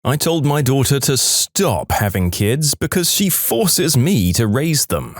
I told my daughter to stop having kids because she forces me to raise them.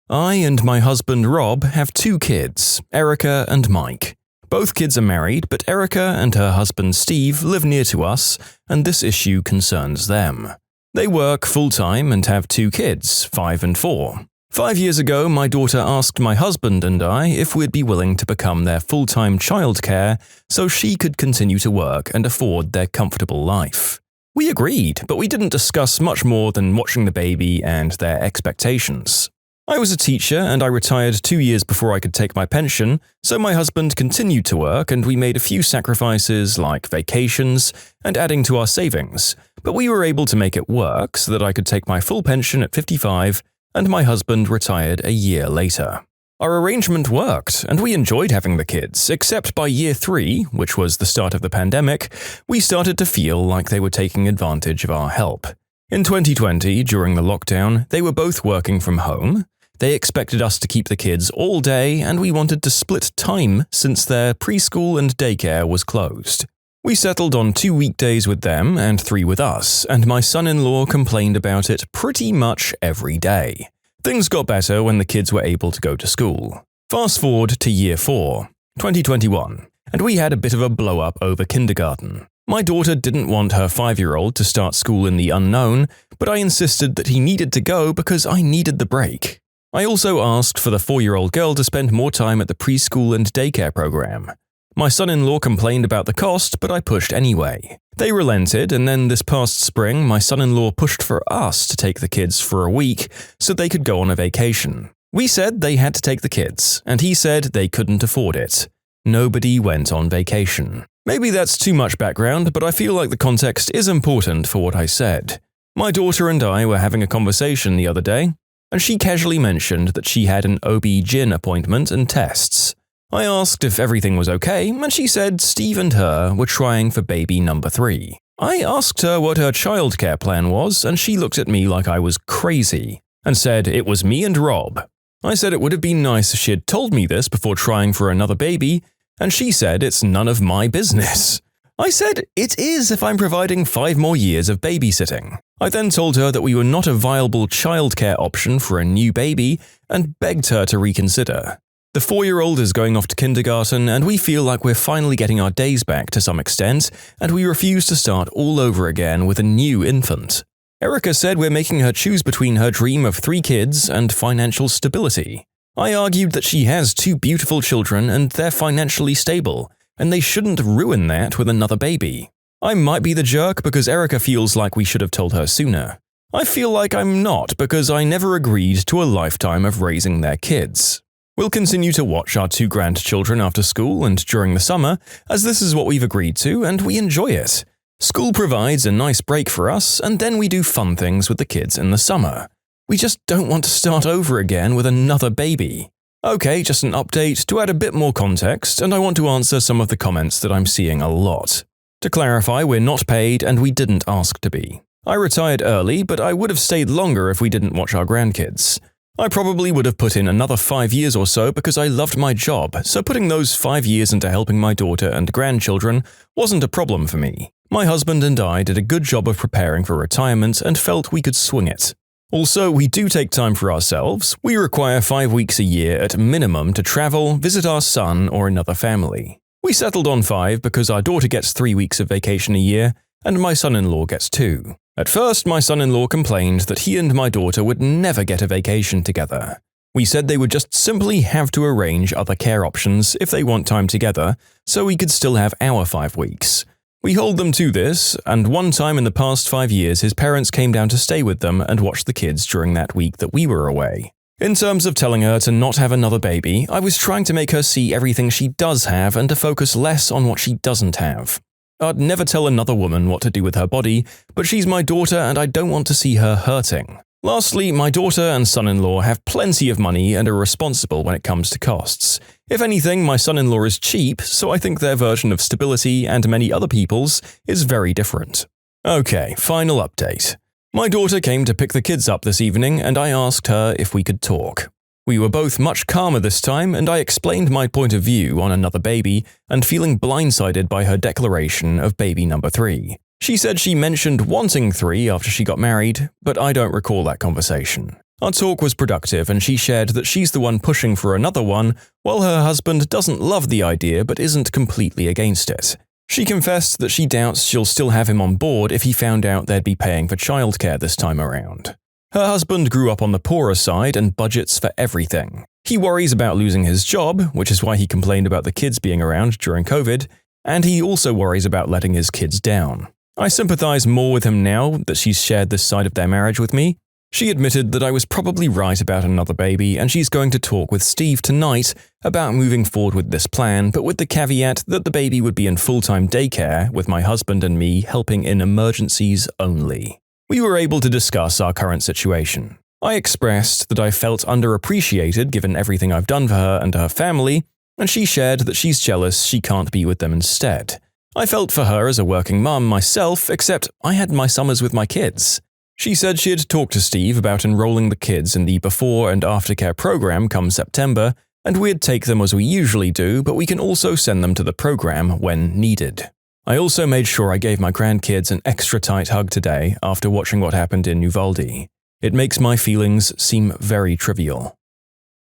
I and my husband Rob have 2 kids, Erica and Mike. Both kids are married, but Erica and her husband Steve live near to us, and this issue concerns them. They work full-time and have 2 kids, 5 and 4. 5 years ago, my daughter asked my husband and I if we'd be willing to become their full-time childcare so she could continue to work and afford their comfortable life. We agreed, but we didn't discuss much more than watching the baby and their expectations. I was a teacher and I retired 2 years before I could take my pension, so my husband continued to work and we made a few sacrifices like vacations and adding to our savings, but we were able to make it work so that I could take my full pension at 55 and my husband retired a year later. Our arrangement worked, and we enjoyed having the kids, except by year 3, which was the start of the pandemic, we started to feel like they were taking advantage of our help. In 2020, during the lockdown, they were both working from home. They expected us to keep the kids all day, and we wanted to split time since their preschool and daycare was closed. We settled on 2 weekdays with them and 3 with us, and my son-in-law complained about it pretty much every day. Things got better when the kids were able to go to school. Fast forward to year 4, 2021, and we had a bit of a blow-up over kindergarten. My daughter didn't want her 5-year-old to start school in the unknown, but I insisted that he needed to go because I needed the break. I also asked for the 4-year-old girl to spend more time at the preschool and daycare program. My son-in-law complained about the cost, but I pushed anyway. They relented, and then this past spring, my son-in-law pushed for us to take the kids for a week so they could go on a vacation. We said they had to take the kids, and he said they couldn't afford it. Nobody went on vacation. Maybe that's too much background, but I feel like the context is important for what I said. My daughter and I were having a conversation the other day, and she casually mentioned that she had an OB-GYN appointment and tests. I asked if everything was okay, and she said Steve and her were trying for baby number 3. I asked her what her childcare plan was, and she looked at me like I was crazy, and said it was me and Rob. I said it would have been nice if she had told me this before trying for another baby, and she said it's none of my business. I said it is if I'm providing 5 more years of babysitting. I then told her that we were not a viable childcare option for a new baby, and begged her to reconsider. The 4-year-old is going off to kindergarten, and we feel like we're finally getting our days back to some extent, and we refuse to start all over again with a new infant. Erica said we're making her choose between her dream of 3 kids and financial stability. I argued that she has 2 beautiful children and they're financially stable, and they shouldn't ruin that with another baby. I might be the jerk because Erica feels like we should have told her sooner. I feel like I'm not because I never agreed to a lifetime of raising their kids. We'll continue to watch our 2 grandchildren after school and during the summer, as this is what we've agreed to and we enjoy it. School provides a nice break for us, and then we do fun things with the kids in the summer. We just don't want to start over again with another baby. Okay, just an update to add a bit more context, and I want to answer some of the comments that I'm seeing a lot. To clarify, we're not paid and we didn't ask to be. I retired early, but I would have stayed longer if we didn't watch our grandkids. I probably would have put in another 5 years or so because I loved my job, so putting those 5 years into helping my daughter and grandchildren wasn't a problem for me. My husband and I did a good job of preparing for retirement and felt we could swing it. Also, we do take time for ourselves. We require 5 weeks a year at minimum to travel, visit our son or another family. We settled on 5 because our daughter gets 3 weeks of vacation a year, and my son-in-law gets 2. At first, my son-in-law complained that he and my daughter would never get a vacation together. We said they would just simply have to arrange other care options if they want time together, so we could still have our 5 weeks. We hold them to this, and one time in the past 5 years his parents came down to stay with them and watch the kids during that week that we were away. In terms of telling her to not have another baby, I was trying to make her see everything she does have and to focus less on what she doesn't have. I'd never tell another woman what to do with her body, but she's my daughter and I don't want to see her hurting. Lastly, my daughter and son-in-law have plenty of money and are responsible when it comes to costs. If anything, my son-in-law is cheap, so I think their version of stability and many other people's is very different. Okay, final update. My daughter came to pick the kids up this evening and I asked her if we could talk. We were both much calmer this time and I explained my point of view on another baby and feeling blindsided by her declaration of baby number 3. She said she mentioned wanting 3 after she got married, but I don't recall that conversation. Our talk was productive and she shared that she's the one pushing for another one, while her husband doesn't love the idea but isn't completely against it. She confessed that she doubts she'll still have him on board if he found out they'd be paying for childcare this time around. Her husband grew up on the poorer side and budgets for everything. He worries about losing his job, which is why he complained about the kids being around during COVID, and he also worries about letting his kids down. I sympathize more with him now that she's shared this side of their marriage with me. She admitted that I was probably right about another baby, and she's going to talk with Steve tonight about moving forward with this plan, but with the caveat that the baby would be in full-time daycare, with my husband and me helping in emergencies only. We were able to discuss our current situation. I expressed that I felt underappreciated given everything I've done for her and her family, and she shared that she's jealous she can't be with them instead. I felt for her as a working mum myself, except I had my summers with my kids. She said she had talked to Steve about enrolling the kids in the before and aftercare program come September, and we'd take them as we usually do, but we can also send them to the program when needed. I also made sure I gave my grandkids an extra tight hug today after watching what happened in Uvalde. It makes my feelings seem very trivial.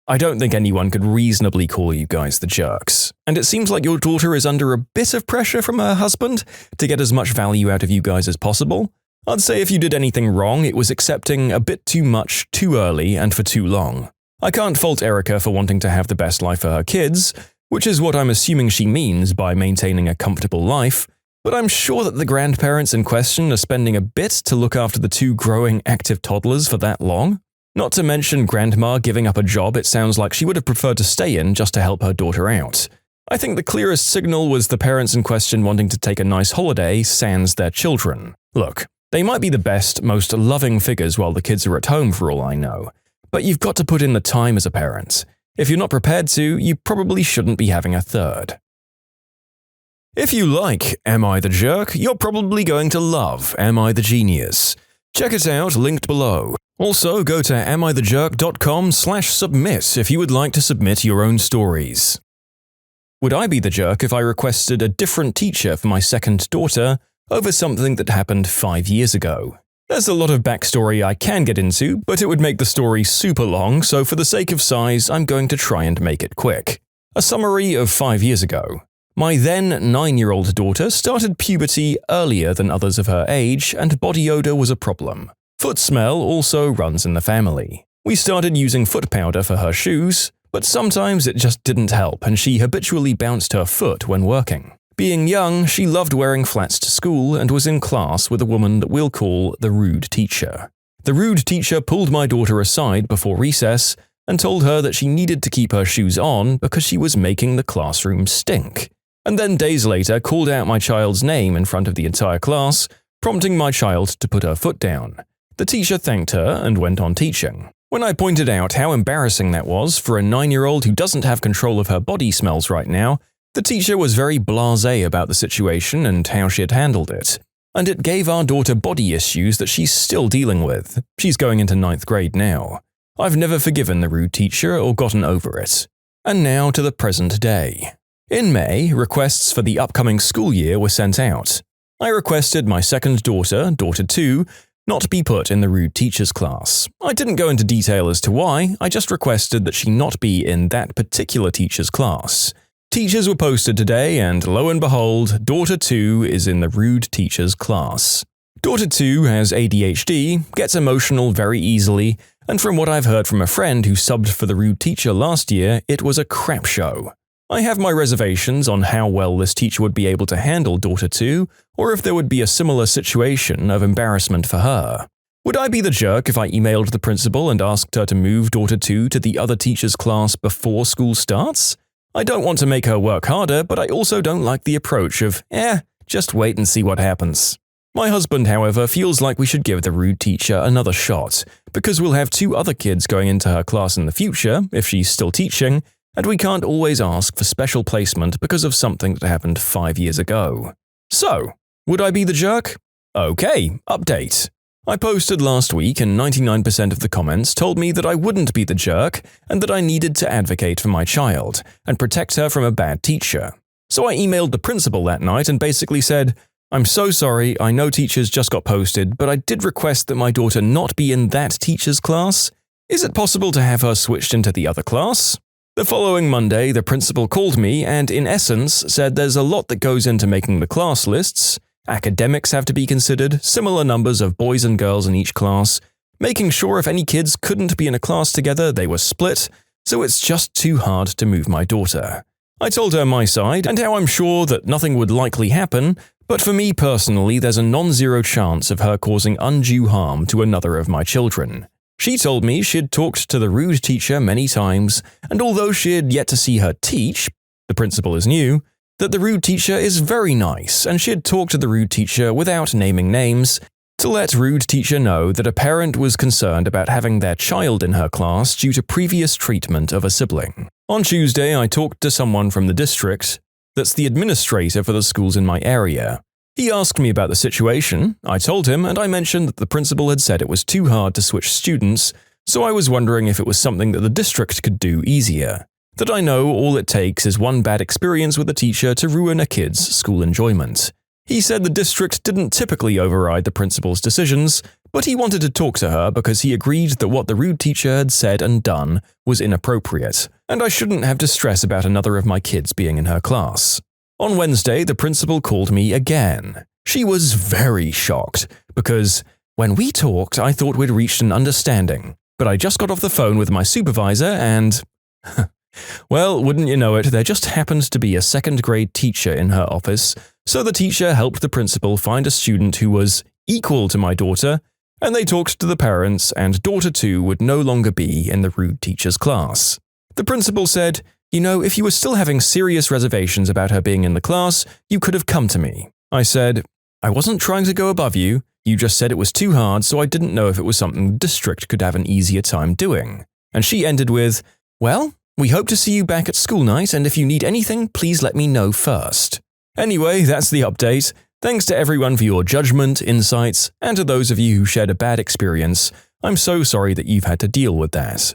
I don't think anyone could reasonably call you guys the jerks, and it seems like your daughter is under a bit of pressure from her husband to get as much value out of you guys as possible. I'd say if you did anything wrong, it was accepting a bit too much too early and for too long. I can't fault Erica for wanting to have the best life for her kids, which is what I'm assuming she means by maintaining a comfortable life, but I'm sure that the grandparents in question are spending a bit to look after the 2 growing active toddlers for that long. Not to mention grandma giving up a job it sounds like she would have preferred to stay in just to help her daughter out. I think the clearest signal was the parents in question wanting to take a nice holiday sans their children. Look, they might be the best, most loving figures while the kids are at home for all I know, but you've got to put in the time as a parent. If you're not prepared to, you probably shouldn't be having a third. If you like Am I the Jerk, you're probably going to love Am I the Genius. Check it out, linked below. Also, go to amithejerk.com/submit if you would like to submit your own stories. Would I be the jerk if I requested a different teacher for my second daughter over something that happened 5 years ago? There's a lot of backstory I can get into, but it would make the story super long, so for the sake of size, I'm going to try and make it quick. A summary of 5 years ago. My then 9-year-old daughter started puberty earlier than others of her age, and body odor was a problem. Foot smell also runs in the family. We started using foot powder for her shoes, but sometimes it just didn't help and she habitually bounced her foot when working. Being young, she loved wearing flats to school and was in class with a woman that we'll call the rude teacher. The rude teacher pulled my daughter aside before recess and told her that she needed to keep her shoes on because she was making the classroom stink. And then days later called out my child's name in front of the entire class, prompting my child to put her foot down. The teacher thanked her and went on teaching. When I pointed out how embarrassing that was for a 9-year-old who doesn't have control of her body smells right now, the teacher was very blasé about the situation and how she had handled it. And it gave our daughter body issues that she's still dealing with. She's going into 9th grade now. I've never forgiven the rude teacher or gotten over it. And now to the present day. In May, requests for the upcoming school year were sent out. I requested my second daughter, daughter 2, not be put in the rude teacher's class. I didn't go into detail as to why, I just requested that she not be in that particular teacher's class. Teachers were posted today and lo and behold, daughter 2 is in the rude teacher's class. Daughter 2 has ADHD, gets emotional very easily, and from what I've heard from a friend who subbed for the rude teacher last year, it was a crap show. I have my reservations on how well this teacher would be able to handle daughter 2, or if there would be a similar situation of embarrassment for her. Would I be the jerk if I emailed the principal and asked her to move daughter 2 to the other teacher's class before school starts? I don't want to make her work harder, but I also don't like the approach of, just wait and see what happens. My husband, however, feels like we should give the rude teacher another shot, because we'll have 2 other kids going into her class in the future, if she's still teaching, and we can't always ask for special placement because of something that happened 5 years ago. So, would I be the jerk? Okay, update. I posted last week and 99% of the comments told me that I wouldn't be the jerk and that I needed to advocate for my child and protect her from a bad teacher. So I emailed the principal that night and basically said, I'm so sorry, I know teachers just got posted, but I did request that my daughter not be in that teacher's class. Is it possible to have her switched into the other class? The following Monday, the principal called me and, in essence, said there's a lot that goes into making the class lists. Academics have to be considered, similar numbers of boys and girls in each class, making sure if any kids couldn't be in a class together, they were split, so it's just too hard to move my daughter. I told her my side and how I'm sure that nothing would likely happen, but for me personally, there's a non-zero chance of her causing undue harm to another of my children. She told me she'd talked to the rude teacher many times, and although she had yet to see her teach, the principal is new, that the rude teacher is very nice, and she'd talked to the rude teacher without naming names, to let rude teacher know that a parent was concerned about having their child in her class due to previous treatment of a sibling. On Tuesday, I talked to someone from the district that's the administrator for the schools in my area. He asked me about the situation, I told him, and I mentioned that the principal had said it was too hard to switch students, so I was wondering if it was something that the district could do easier. That I know all it takes is one bad experience with a teacher to ruin a kid's school enjoyment. He said the district didn't typically override the principal's decisions, but he wanted to talk to her because he agreed that what the rude teacher had said and done was inappropriate, and I shouldn't have to stress about another of my kids being in her class. On Wednesday, the principal called me again. She was very shocked, because when we talked, I thought we'd reached an understanding, but I just got off the phone with my supervisor and… well, wouldn't you know it, there just happened to be a second-grade teacher in her office, so the teacher helped the principal find a student who was equal to my daughter, and they talked to the parents, and daughter 2 would no longer be in the rude teacher's class. The principal said, "You know, if you were still having serious reservations about her being in the class, you could have come to me." I said, "I wasn't trying to go above you. You just said it was too hard, so I didn't know if it was something the district could have an easier time doing." And she ended with, "Well, we hope to see you back at school night, and if you need anything, please let me know first." Anyway, that's the update. Thanks to everyone for your judgment, insights, and to those of you who shared a bad experience. I'm so sorry that you've had to deal with that.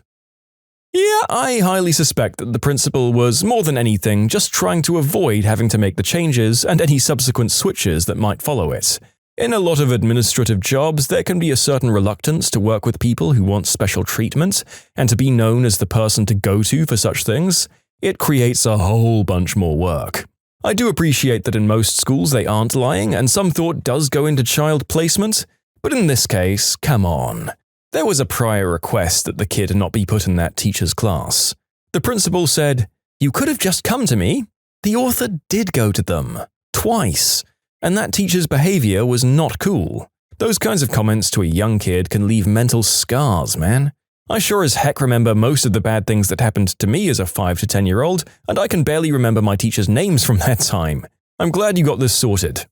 Yeah, I highly suspect that the principal was, more than anything, just trying to avoid having to make the changes and any subsequent switches that might follow it. In a lot of administrative jobs, there can be a certain reluctance to work with people who want special treatment, and to be known as the person to go to for such things. It creates a whole bunch more work. I do appreciate that in most schools they aren't lying, and some thought does go into child placement, but in this case, come on. There was a prior request that the kid not be put in that teacher's class. The principal said, "You could have just come to me." The author did go to them. Twice. And that teacher's behavior was not cool. Those kinds of comments to a young kid can leave mental scars, man. I sure as heck remember most of the bad things that happened to me as a 5 to 10-year-old, and I can barely remember my teachers' names from that time. I'm glad you got this sorted.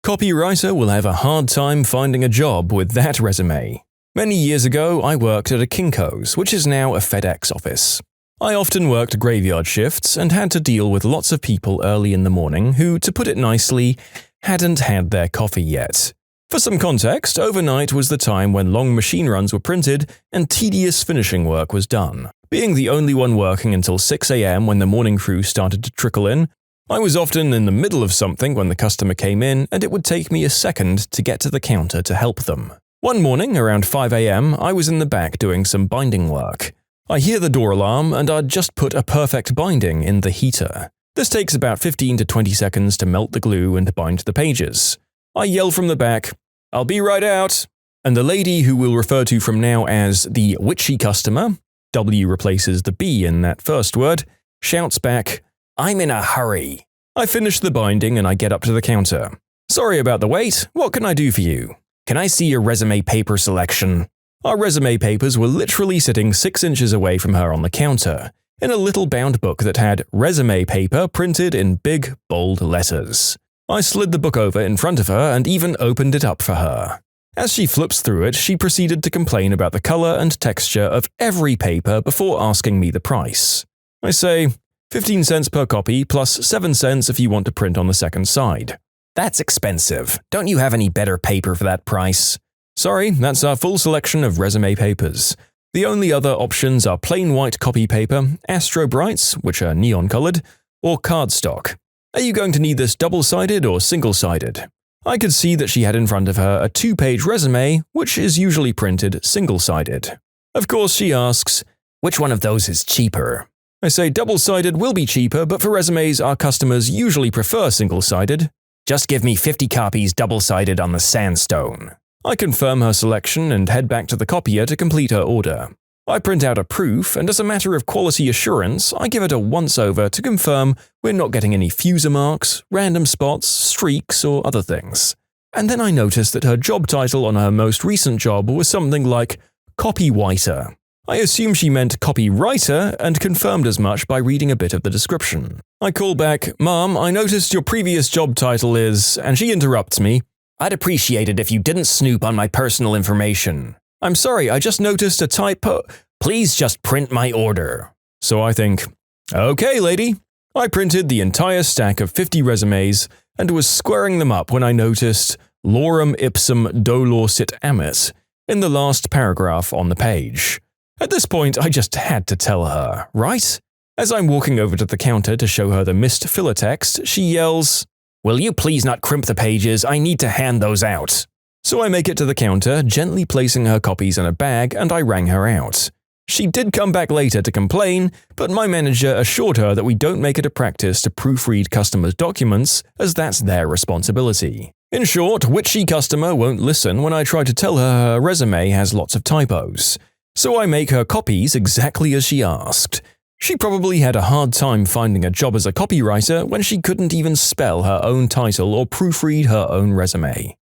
Copywriter will have a hard time finding a job with that resume. Many years ago, I worked at a Kinko's, which is now a FedEx office. I often worked graveyard shifts and had to deal with lots of people early in the morning who, to put it nicely, hadn't had their coffee yet. For some context, overnight was the time when long machine runs were printed and tedious finishing work was done. Being the only one working until 6 a.m. when the morning crew started to trickle in, I was often in the middle of something when the customer came in, and it would take me a second to get to the counter to help them. One morning, around 5 a.m., I was in the back doing some binding work. I hear the door alarm, and I'd just put a perfect binding in the heater. This takes about 15 to 20 seconds to melt the glue and bind the pages. I yell from the back, "I'll be right out," and the lady who we'll refer to from now as the witchy customer, W replaces the B in that first word, shouts back, "I'm in a hurry." I finish the binding and I get up to the counter. "Sorry about the wait, what can I do for you?" "Can I see your resume paper selection?" Our resume papers were literally sitting 6 inches away from her on the counter, in a little bound book that had resume paper printed in big, bold letters. I slid the book over in front of her and even opened it up for her. As she flips through it, she proceeded to complain about the color and texture of every paper before asking me the price. I say, 15 cents per copy plus 7 cents if you want to print on the second side. "That's expensive. Don't you have any better paper for that price?" "Sorry, that's our full selection of resume papers. The only other options are plain white copy paper, Astro Brights, which are neon-colored, or cardstock. Are you going to need this double-sided or single-sided? I could see that she had in front of her a 2-page resume, which is usually printed single-sided. Of course, she asks, which one of those is cheaper? I say double-sided will be cheaper, but for resumes our customers usually prefer single-sided. Just give me 50 copies double-sided on the sandstone. I confirm her selection and head back to the copier to complete her order. I print out a proof, and as a matter of quality assurance, I give it a once-over to confirm we're not getting any fuser marks, random spots, streaks, or other things. And then I notice that her job title on her most recent job was something like copywriter. I assume she meant copywriter and confirmed as much by reading a bit of the description. I call back, Mom, I noticed your previous job title is, and she interrupts me, I'd appreciate it if you didn't snoop on my personal information. I'm sorry, I just noticed a typo. Please just print my order. So I think, okay, lady. I printed the entire stack of 50 resumes and was squaring them up when I noticed lorem ipsum dolor sit amit in the last paragraph on the page. At this point, I just had to tell her, right? As I'm walking over to the counter to show her the missed filler text, she yells, will you please not crimp the pages? I need to hand those out. So I make it to the counter, gently placing her copies in a bag, and I rang her out. She did come back later to complain, but my manager assured her that we don't make it a practice to proofread customers' documents, as that's their responsibility. In short, witchy customer won't listen when I try to tell her her resume has lots of typos. So I make her copies exactly as she asked. She probably had a hard time finding a job as a copywriter when she couldn't even spell her own title or proofread her own resume.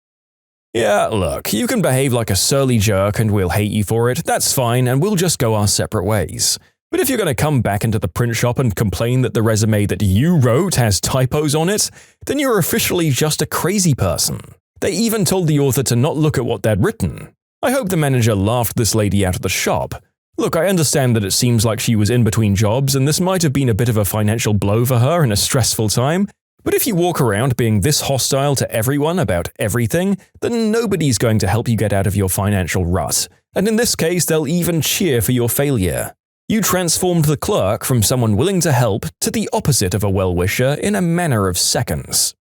Yeah, look, you can behave like a surly jerk and we'll hate you for it, that's fine, and we'll just go our separate ways. But if you're going to come back into the print shop and complain that the resume that you wrote has typos on it, then you're officially just a crazy person. They even told the author to not look at what they'd written. I hope the manager laughed this lady out of the shop. Look, I understand that it seems like she was in between jobs and this might have been a bit of a financial blow for her in a stressful time, but if you walk around being this hostile to everyone about everything, then nobody's going to help you get out of your financial rut, and in this case they'll even cheer for your failure. You transformed the clerk from someone willing to help to the opposite of a well-wisher in a matter of seconds.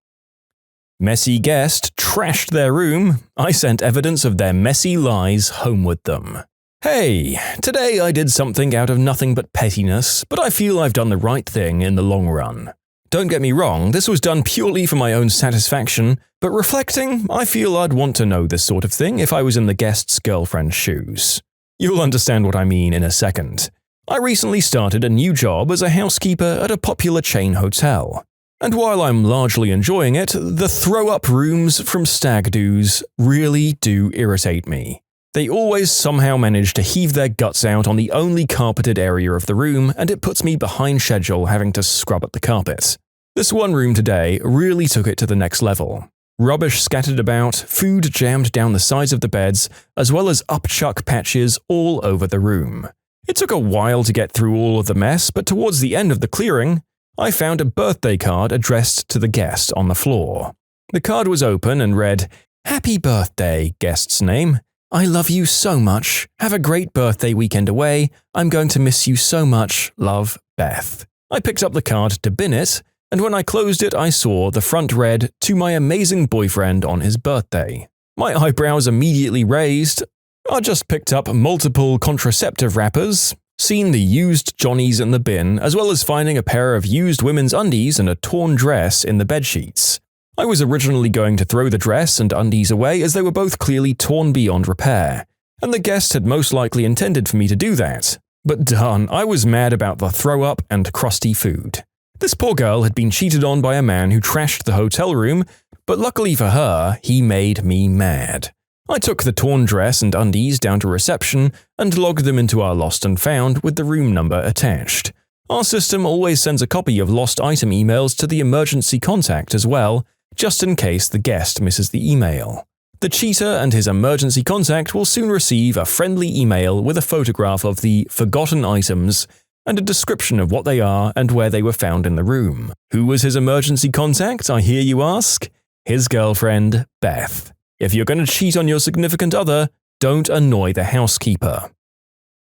Messy guest trashed their room. I sent evidence of their messy lies home with them. Hey, today I did something out of nothing but pettiness, but I feel I've done the right thing in the long run. Don't get me wrong, this was done purely for my own satisfaction, but reflecting, I feel I'd want to know this sort of thing if I was in the guest's girlfriend's shoes. You'll understand what I mean in a second. I recently started a new job as a housekeeper at a popular chain hotel. And while I'm largely enjoying it, the throw-up rooms from stag do's really do irritate me. They always somehow manage to heave their guts out on the only carpeted area of the room, and it puts me behind schedule having to scrub at the carpet. This one room today really took it to the next level. Rubbish scattered about, food jammed down the sides of the beds, as well as upchuck patches all over the room. It took a while to get through all of the mess, but towards the end of the clearing, I found a birthday card addressed to the guest on the floor. The card was open and read, "Happy birthday, guest's name. I love you so much. Have a great birthday weekend away. I'm going to miss you so much. Love, Beth." I picked up the card to bin it, and when I closed it, I saw the front read, "To my amazing boyfriend on his birthday." My eyebrows immediately raised. I just picked up multiple contraceptive wrappers, seen the used Johnnies in the bin, as well as finding a pair of used women's undies and a torn dress in the bedsheets. I was originally going to throw the dress and undies away as they were both clearly torn beyond repair, and the guest had most likely intended for me to do that. But darn, I was mad about the throw-up and crusty food. This poor girl had been cheated on by a man who trashed the hotel room, but luckily for her, he made me mad. I took the torn dress and undies down to reception and logged them into our lost and found with the room number attached. Our system always sends a copy of lost item emails to the emergency contact as well, just in case the guest misses the email. The cheater and his emergency contact will soon receive a friendly email with a photograph of the forgotten items and a description of what they are and where they were found in the room. Who was his emergency contact, I hear you ask? His girlfriend, Beth. If you're going to cheat on your significant other, don't annoy the housekeeper.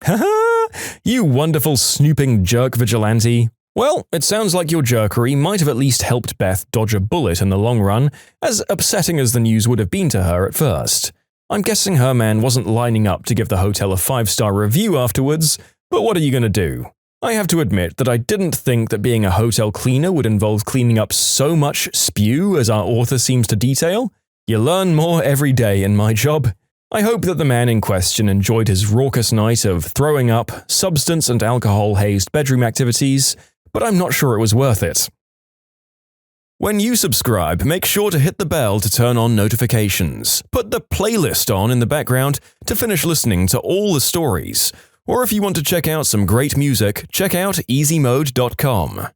Haha, you wonderful snooping jerk vigilante. Well, it sounds like your jerkery might have at least helped Beth dodge a bullet in the long run, as upsetting as the news would have been to her at first. I'm guessing her man wasn't lining up to give the hotel a 5-star review afterwards, but what are you going to do? I have to admit that I didn't think that being a hotel cleaner would involve cleaning up so much spew as our author seems to detail. You learn more every day in my job. I hope that the man in question enjoyed his raucous night of throwing up, substance and alcohol-hazed bedroom activities, but I'm not sure it was worth it. When you subscribe, make sure to hit the bell to turn on notifications. Put the playlist on in the background to finish listening to all the stories. Or if you want to check out some great music, check out easymode.com.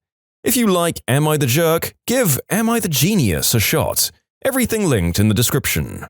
If you like Am I the Jerk, give Am I the Genius a shot. Everything linked in the description.